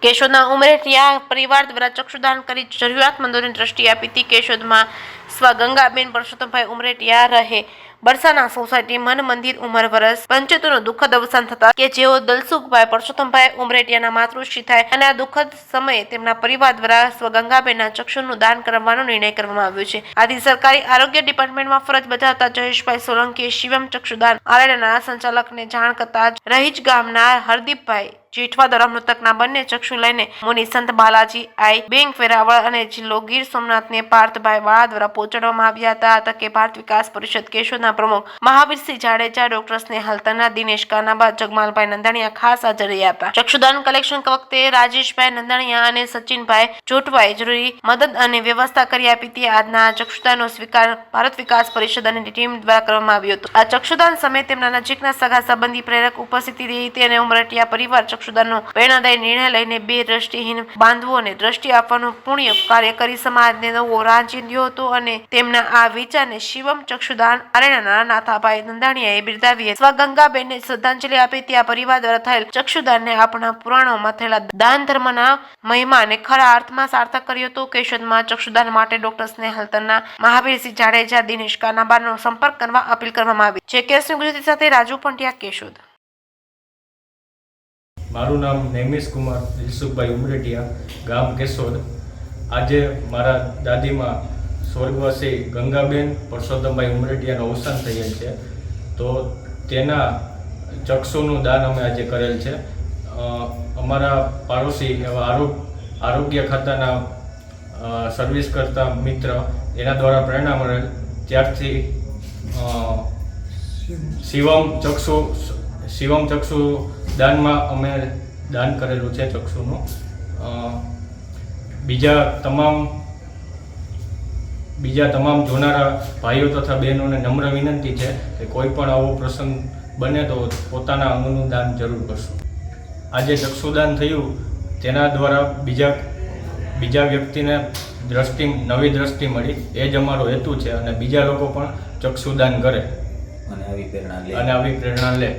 કેશોદના ઉમરેઠિયા પરિવાર દ્વારા ચક્ષુદાન કરી જરૂરિયાતમંદોને દ્રષ્ટિ આપી હતી. કેશોદમાં સ્વ ગંગાબેન પરસોત્તમભાઈ ઉમરેઠિયા રહે બરસાના સોસાયટી મન મંદિર ઉંમર વર્ષ 75 નું દુઃખદ અવસાન થતા કે જેઓ દલસુખભાઈ પરસોત્તમભાઈ ઉમરેઠિયાના માતૃશ્રી થાય અને આ દુઃખદ સમયે તેમના પરિવાર દ્વારા સ્વ ગંગાબેનના ચક્ષુનું દાન કરવાનો નિર્ણય કરવામાં આવ્યો છે. આથી સરકારી આરોગ્ય ડિપાર્ટમેન્ટમાં ફરજ બજાવતા જયેશભાઈ સોલંકીએ શિવમ ચક્ષુદાન આરએના સંચાલકને જાણ કરતા રહીજ ગામના હરદીપભાઈ જેઠવા દ્વારા મૃતકના બંને ચક્ષુ લઈને મુનિ સંત બાલાજી આઈ બેંક વેરાવળ અને જિલ્લો ગીર સોમનાથને પાર્થભાઈ વાળા દ્વારા પહોંચાડવામાં આવ્યા હતા. આ તકે ભારત વિકાસ પરિષદ કેશોદના પ્રમુખ મહાવીરસિંહ જાડેજા, ડોક્ટર સ્નેહલ તન્ના, દિનેશ કાનાબા, જગમાલભાઈ નંદાણીયા ખાસ હાજર રહ્યા હતા. ચક્ષુદાન કલેક્શન વખતે રાજેશભાઈ નંદાણીયા અને સચિનભાઈ જોટવાએ જરૂરી મદદ અને વ્યવસ્થા કરી આપી હતી. આજના ચક્ષુદાનનો સ્વીકાર ભારત વિકાસ પરિષદ અને ટીમ દ્વારા કરવામાં આવ્યો હતો. આ ચક્ષુદાન સમયે તેમના નજીકના સગા સંબંધી પ્રેરક ઉપસ્થિતિ રહી હતી અને ઉમરેઠિયા પરિવાર ચક્ષુદાનનો પ્રેરણાદાયી નિર્ણય લઈને 2 દ્રષ્ટિહીન બાંધવોને દ્રષ્ટિ આપવાનું પુણ્ય કાર્ય કરી સમાજને નવો રાહ ચીંધ્યો હતો અને તેમના આ વિચારને શિવમ ચક્ષુદાન આરએના નાથાભાઈ નંદાણીયાએ બિરદાવી સ્વ ગંગાબેનને શ્રદ્ધાંજલિ આપી હતી. આ પરિવાર દ્વારા થયેલ ચક્ષુદાનને આપણા પુરાણોમાં થયેલા દાન ધર્મના મહિમાને ખરા અર્થમાં સાર્થક કર્યો હતો. કેશોદમાં ચક્ષુદાન માટે ડોક્ટર સ્નેહલ તન્ના, મહાવીરસિંહ જાડેજા, દિનેશ કાનાબાનો સંપર્ક કરવા અપીલ કરવામાં આવી છે. કેસની ગુજરાતી સાથે રાજુ પંડ્યા, કેશોદ. મારું નામ નૈમિષ કુમાર દિલસુખભાઈ ઉમરેઠિયા, ગામ કેશોદ. આજે મારા દાદીમાં સ્વર્ગવાસી ગંગાબેન પરસોત્તમભાઈ ઉમરેઠિયાનું અવસાન થયેલ છે, તો તેના ચક્ષુનું દાન અમે આજે કરેલ છે. અમારા પાડોશી એવા આરોગ્ય ખાતાના સર્વિસ કરતા મિત્ર એના દ્વારા પ્રેરણા મળેલ ત્યારથી શિવમ ચક્ષુ દાનમાં અમે દાન કરેલું છે ચક્ષુનું. બીજા તમામ જોનારા ભાઈઓ તથા બહેનોને નમ્ર વિનંતી છે કે કોઈ પણ આવો પ્રસંગ બને તો પોતાના અંગનું દાન જરૂર કરશો. આજે ચક્ષુદાન થયું તેના દ્વારા બીજા વ્યક્તિને નવી દ્રષ્ટિ મળી, એ જ અમારો હેતુ છે અને બીજા લોકો પણ ચક્ષુદાન કરે અને આવી પ્રેરણા લે.